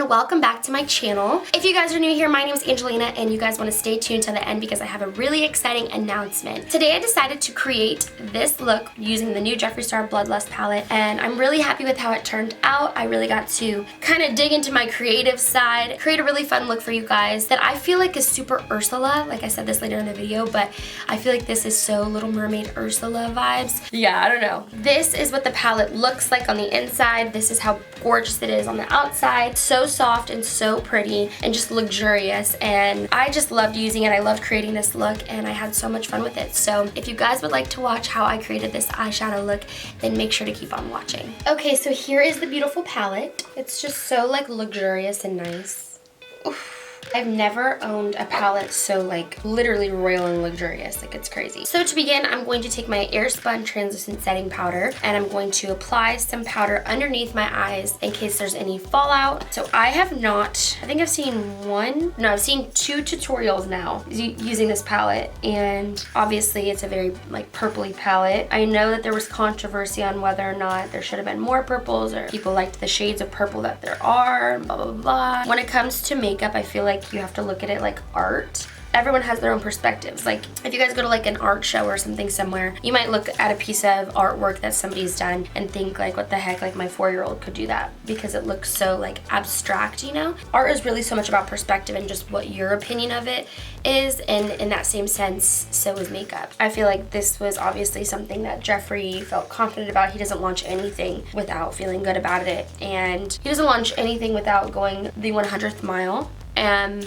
everyone, welcome back to my channel. If you guys are new here, my name is Angelina and you guys want to stay tuned to the end because I have a really exciting announcement. Today I decided to create this look using the new Jeffree Star Bloodlust palette and I'm really happy with how it turned out. I really got to kind of dig into my creative side, create a really fun look for you guys that I feel like is super Ursula. Like I said this later in the video, but I feel like this is so Little Mermaid Ursula vibes. Yeah, I don't know. This is what the palette looks like on the inside. This is how gorgeous it is on the outside. So soft and so pretty and just luxurious, and I just loved using it. I loved creating this look and I had so much fun with it. So if you guys would like to watch how I created this eyeshadow look, then make sure to keep on watching. Okay, so here is the beautiful palette. It's just so like luxurious and nice. Oof. I've never owned a palette so like literally royal and luxurious, like it's crazy. So to begin, I'm going to take my Airspun translucent setting powder and I'm going to apply some powder underneath my eyes in case there's any fallout. So I have not, I think I've seen I've seen 2 tutorials now using this palette, and obviously it's a very like purpley palette. I know that there was controversy on whether or not there should have been more purples or people liked the shades of purple that there are, blah blah blah. When it comes to makeup, I feel like you have to look at it like art. Everyone has their own perspectives. Like if you guys go to like an art show or something somewhere, you might look at a piece of artwork that somebody's done and think like, what the heck, like my 4-year-old could do that because it looks so like abstract, you know? Art is really so much about perspective and just what your opinion of it is, and in that same sense, so is makeup. I feel like this was obviously something that Jeffree felt confident about. He doesn't launch anything without feeling good about it, and he doesn't launch anything without going the 100th mile.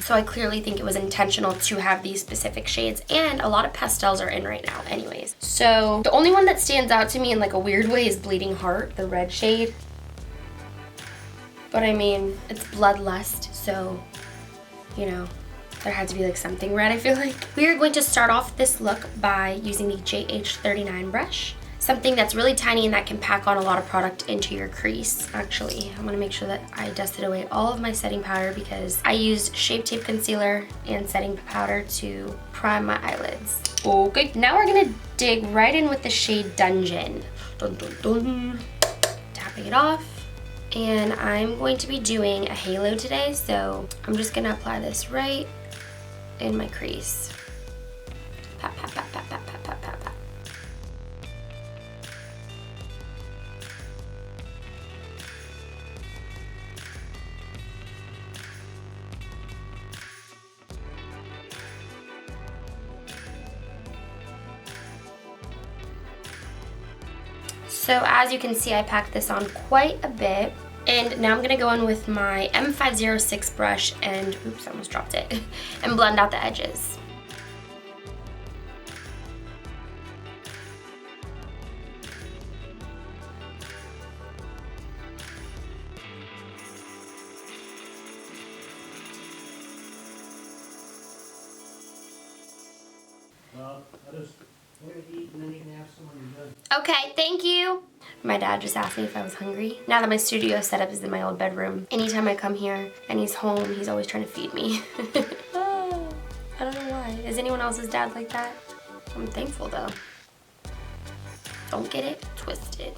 So I clearly think it was intentional to have these specific shades, and a lot of pastels are in right now anyways. So the only one that stands out to me in like a weird way is Bleeding Heart, the red shade. But I mean, it's Bloodlust, so, you know, there had to be like something red, I feel like. We are going to start off this look by using the JH39 brush. Something that's really tiny and that can pack on a lot of product into your crease. Actually, I'm gonna make sure that I dusted away all of my setting powder because I used Shape Tape Concealer and setting powder to prime my eyelids. Okay, now we're gonna dig right in with the shade Dungeon. Dun, dun, dun. Tapping it off. And I'm going to be doing a halo today, so I'm just gonna apply this right in my crease. Pat, pat, pat, pat, pat, pat, pat, pat, pat. So as you can see, I packed this on quite a bit. And now I'm gonna go in with my M506 brush and, oops, I almost dropped it, and blend out the edges. Well, we're gonna eat and then you can have some when you're done. Okay, thank you. My dad just asked me if I was hungry. Now that my studio setup is in my old bedroom, anytime I come here and he's home, he's always trying to feed me. I don't know why. Is anyone else's dad like that? I'm thankful though. Don't get it twisted.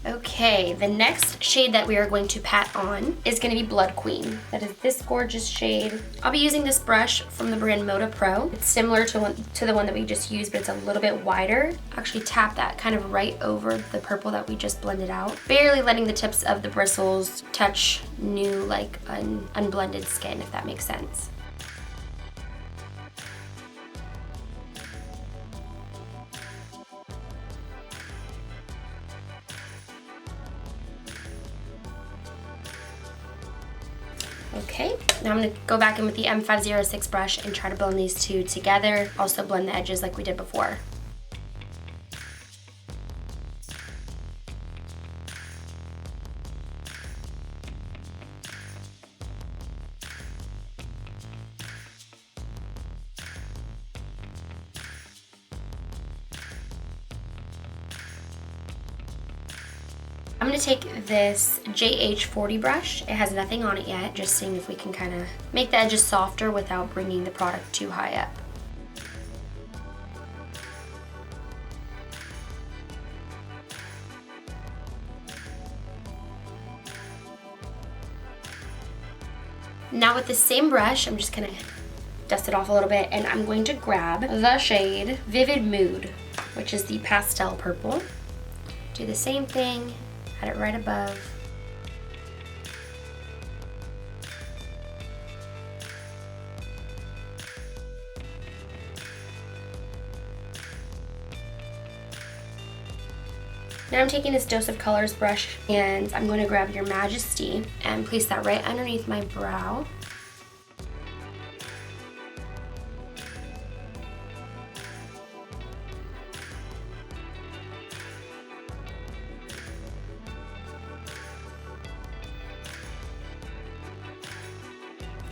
Okay, the next shade that we are going to pat on is going to be Blood Queen. That is this gorgeous shade. I'll be using this brush from the brand Moda Pro. It's similar to the one that we just used, but it's a little bit wider. Actually tap that kind of right over the purple that we just blended out. Barely letting the tips of the bristles touch new like unblended skin, if that makes sense. Okay, now I'm going to go back in with the M506 brush and try to blend these two together. Also blend the edges like we did before. I'm going to take this JH40 brush. It has nothing on it yet, just seeing if we can kind of make the edges softer without bringing the product too high up. Now with the same brush, I'm just gonna dust it off a little bit, and I'm going to grab the shade Vivid Mood, which is the pastel purple. Do the same thing, add it right above. Now I'm taking this Dose of Colors brush, and I'm going to grab Your Majesty and place that right underneath my brow.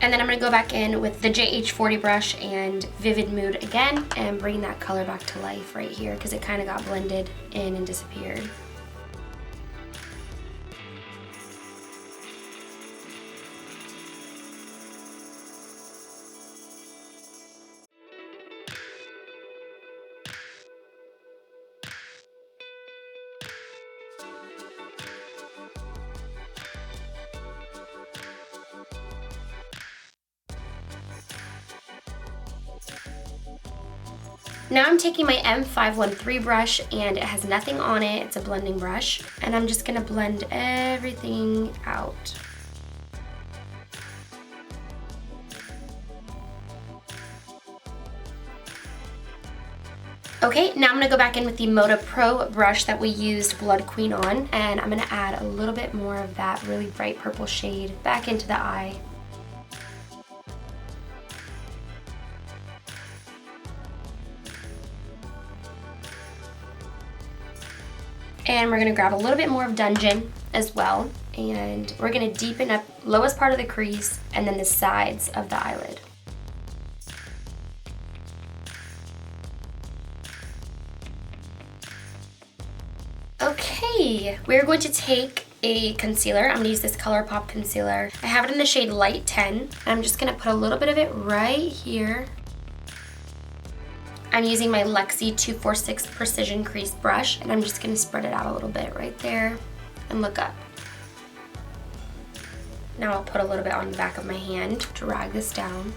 And then I'm going to go back in with the JH40 brush and Vivid Mood again and bring that color back to life right here because it kind of got blended in and disappeared. Now I'm taking my M513 brush, and it has nothing on it, it's a blending brush, and I'm just gonna blend everything out. Okay, now I'm gonna go back in with the Moda Pro brush that we used Blood Queen on, and I'm gonna add a little bit more of that really bright purple shade back into the eye. And we're gonna grab a little bit more of Dungeon as well, and we're gonna deepen up lowest part of the crease and then the sides of the eyelid. Okay, we're going to take a concealer. I'm gonna use this ColourPop concealer. I have it in the shade Light 10. I'm just gonna put a little bit of it right here. I'm using my Lexi 246 Precision Crease brush, and I'm just gonna spread it out a little bit right there and look up. Now I'll put a little bit on the back of my hand, drag this down.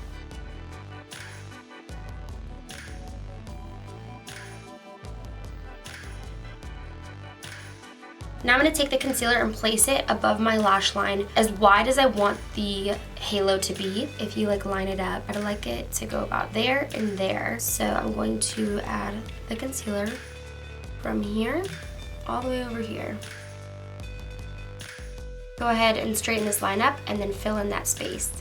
Now I'm going to take the concealer and place it above my lash line as wide as I want the halo to be. If you line it up, I'd like it to go about there and there. So I'm going to add the concealer from here all the way over here. Go ahead and straighten this line up and then fill in that space.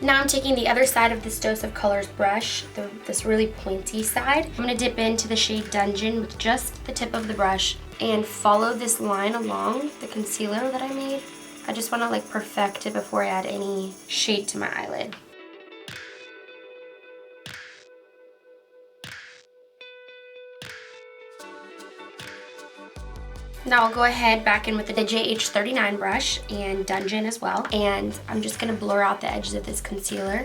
Now I'm taking the other side of this Dose of Colors brush, this really pointy side. I'm going to dip into the shade Dungeon with just the tip of the brush and follow this line along the concealer that I made. I just want to perfect it before I add any shade to my eyelid. Now I'll go ahead back in with the JH39 brush and Dungeon as well, and I'm just going to blur out the edges of this concealer.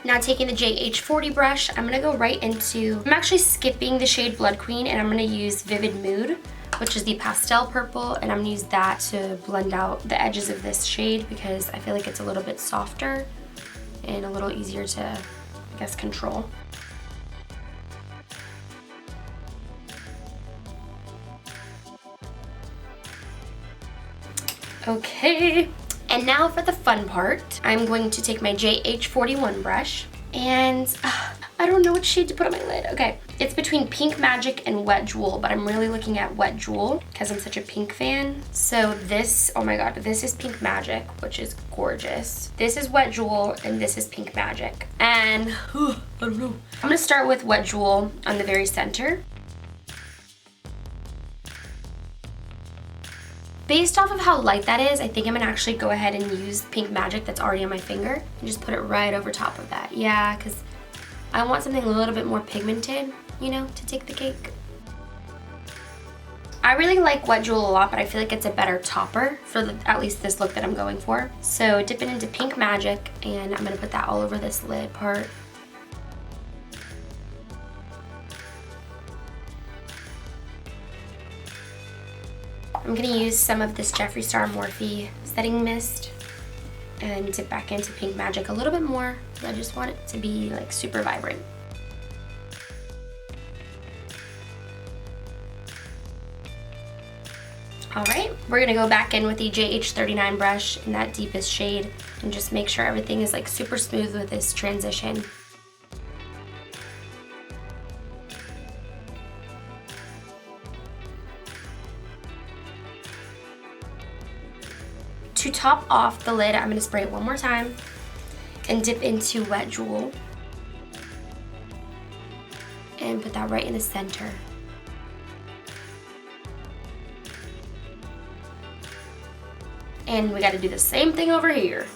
Now taking the JH40 brush, I'm going to go right into, I'm actually skipping the shade Blood Queen, and I'm going to use Vivid Mood, which is the pastel purple, and I'm going to use that to blend out the edges of this shade because I feel like it's a little bit softer and a little easier to, I guess, control. Okay, and now for the fun part. I'm going to take my JH41 brush, and I don't know what shade to put on my lid. Okay, it's between Pink Magic and Wet Jewel, but I'm really looking at Wet Jewel because I'm such a pink fan. So this, oh my god, this is Pink Magic, which is gorgeous. This is Wet Jewel, and this is Pink Magic. And, I don't know. I'm gonna start with Wet Jewel on the very center. Based off of how light that is, I think I'm gonna actually go ahead and use Pink Magic that's already on my finger and just put it right over top of that. Yeah, because I want something a little bit more pigmented, you know, to take the cake. I really like Wet Jewel a lot, but I feel like it's a better topper for at least this look that I'm going for. So dip it into Pink Magic, and I'm gonna put that all over this lid part. I'm gonna use some of this Jeffree Star Morphe setting mist and dip back into Pink Magic a little bit more. I just want it to be like super vibrant. All right, we're gonna go back in with the JH39 brush in that deepest shade and just make sure everything is like super smooth with this transition. To top off the lid, I'm gonna spray it one more time and dip into Wet Jewel and put that right in the center. And we gotta do the same thing over here.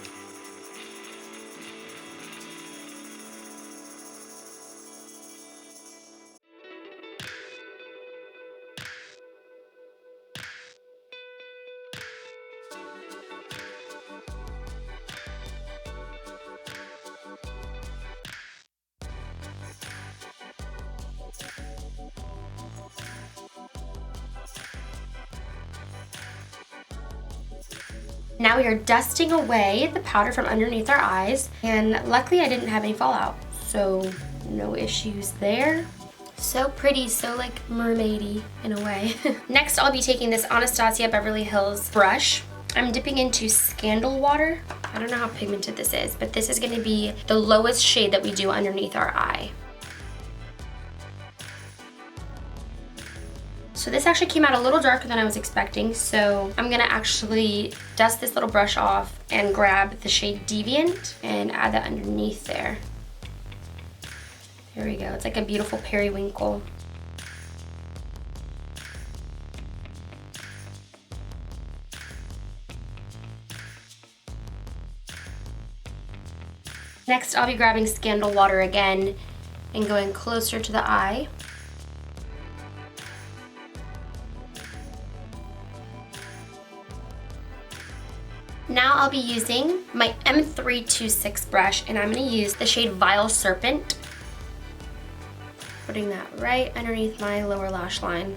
Now we are dusting away the powder from underneath our eyes, and luckily I didn't have any fallout, so no issues there. So pretty, so like mermaidy in a way. Next I'll be taking this Anastasia Beverly Hills brush. I'm dipping into Scandal Water. I don't know how pigmented this is, but this is going to be the lowest shade that we do underneath our eye. So this actually came out a little darker than I was expecting, so I'm gonna actually dust this little brush off and grab the shade Deviant and add that underneath there. There we go, it's like a beautiful periwinkle. Next, I'll be grabbing Scandal Water again and going closer to the eye. Now I'll be using my M326 brush, and I'm going to use the shade Vile Serpent. Putting that right underneath my lower lash line.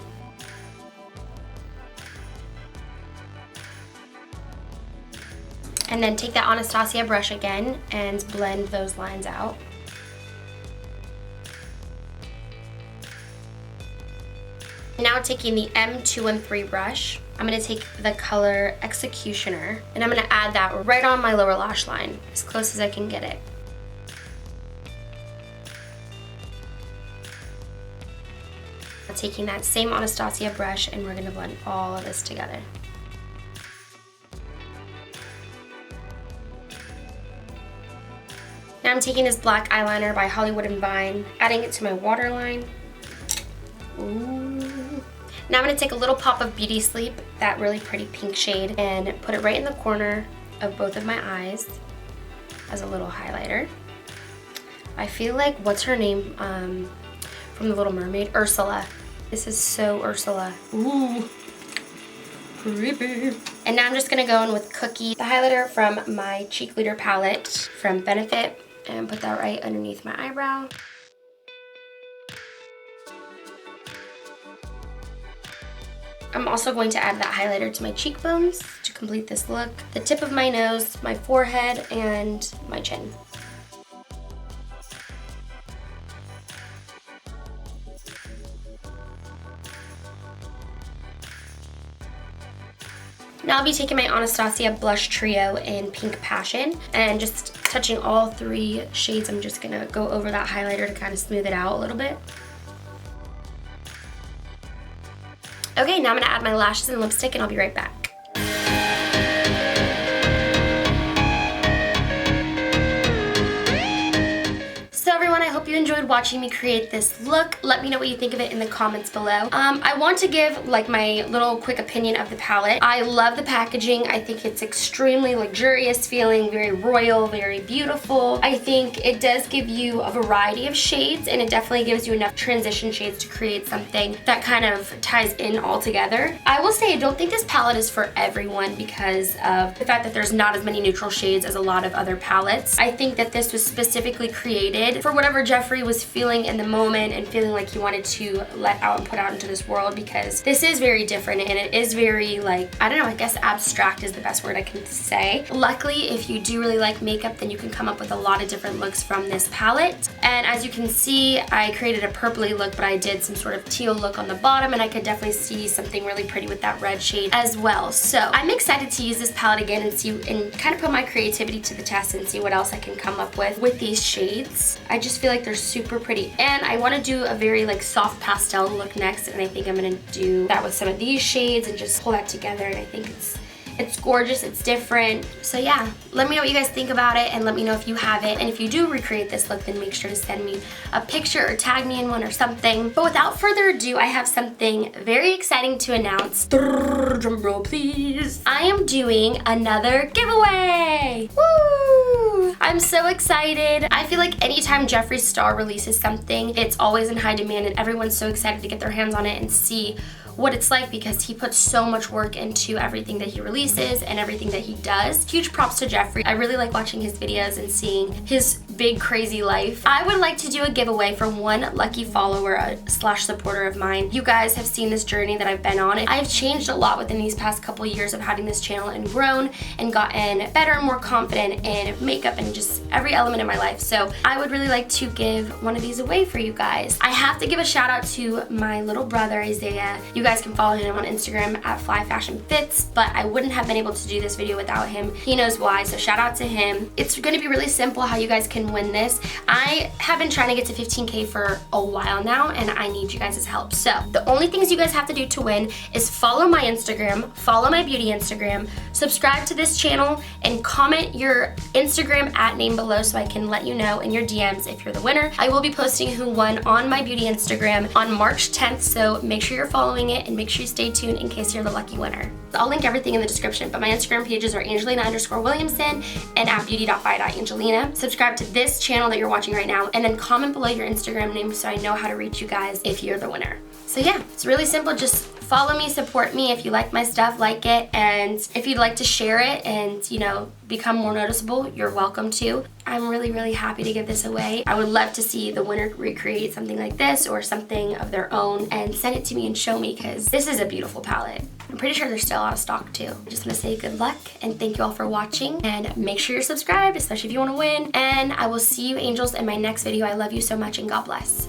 And then take that Anastasia brush again and blend those lines out. Now taking the M213 brush, I'm going to take the color Executioner, and I'm going to add that right on my lower lash line, as close as I can get it. Taking that same Anastasia brush, and we're going to blend all of this together. Now I'm taking this black eyeliner by Hollywood and Vine, adding it to my waterline. Ooh. Now I'm going to take a little pop of Beauty Sleep, that really pretty pink shade, and put it right in the corner of both of my eyes as a little highlighter. I feel like, what's her name from The Little Mermaid? Ursula. This is so Ursula. Ooh, creepy. And now I'm just going to go in with Cookie, the highlighter from my Cheek Leader palette from Benefit, and put that right underneath my eyebrow. I'm also going to add that highlighter to my cheekbones to complete this look, the tip of my nose, my forehead, and my chin. Now I'll be taking my Anastasia Blush Trio in Pink Passion and just touching all three shades. I'm just gonna go over that highlighter to kind of smooth it out a little bit. Okay, now I'm gonna add my lashes and lipstick, and I'll be right back. So everyone, I hope hope you enjoyed watching me create this look. Let me know what you think of it in the comments below. I want to give like my little quick opinion of the palette. I love the packaging. I think it's extremely luxurious feeling, very royal, very beautiful. I think it does give you a variety of shades, and it definitely gives you enough transition shades to create something that kind of ties in all together. I will say I don't think this palette is for everyone because of the fact that there's not as many neutral shades as a lot of other palettes. I think that this was specifically created for whatever Jeffree was feeling in the moment and feeling like he wanted to let out and put out into this world, because this is very different and it is very, like, I don't know, I guess abstract is the best word I can say. Luckily, if you do really like makeup, then you can come up with a lot of different looks from this palette. And as you can see, I created a purpley look, but I did some sort of teal look on the bottom, and I could definitely see something really pretty with that red shade as well. So I'm excited to use this palette again and see and kind of put my creativity to the test and see what else I can come up with these shades. I just feel like they're super pretty, and I want to do a very like soft pastel look next, and I think I'm gonna do that with some of these shades and just pull that together, and I think it's gorgeous, it's different. So yeah, let me know what you guys think about it, and let me know if you have it. And if you do recreate this look, then make sure to send me a picture or tag me in one or something. But without further ado, I have something very exciting to announce. Drum roll, please. I am doing another giveaway. Woo! I'm so excited. I feel like anytime Jeffree Star releases something, it's always in high demand, and everyone's so excited to get their hands on it and see what it's like, because he puts so much work into everything that he releases and everything that he does. Huge props to Jeffree. I really like watching his videos and seeing his big crazy life. I would like to do a giveaway for one lucky follower slash supporter of mine. You guys have seen this journey that I've been on. I've changed a lot within these past couple years of having this channel, and grown and gotten better and more confident in makeup and just every element of my life. So I would really like to give one of these away for you guys. I have to give a shout out to my little brother Isaiah. You guys can follow him on Instagram at FlyFashionFits, but I wouldn't have been able to do this video without him. He knows why, so shout out to him. It's going to be really simple how you guys can win this. I have been trying to get to 15K for a while now, and I need you guys' help. So the only things you guys have to do to win is follow my Instagram, follow my beauty Instagram, subscribe to this channel, and comment your Instagram @ name below so I can let you know in your DMs if you're the winner. I will be posting who won on my beauty Instagram on March 10th, so make sure you're following it and make sure you stay tuned in case you're the lucky winner. I'll link everything in the description, but my Instagram pages are Angelina_Williamson and @beauty.by.Angelina. Subscribe to this channel that you're watching right now, and then comment below your Instagram name so I know how to reach you guys if you're the winner. So yeah, it's really simple. Just follow me, support me. If you like my stuff, like it, and if you'd like to share it and, you know, become more noticeable, you're welcome to. I'm really, really happy to give this away. I would love to see the winner recreate something like this or something of their own and send it to me and show me, because this is a beautiful palette. I'm pretty sure there's still out of stock too. I'm just gonna say good luck and thank you all for watching, and make sure you're subscribed, especially if you want to win. And I will see you angels in my next video. I love you so much, and God bless.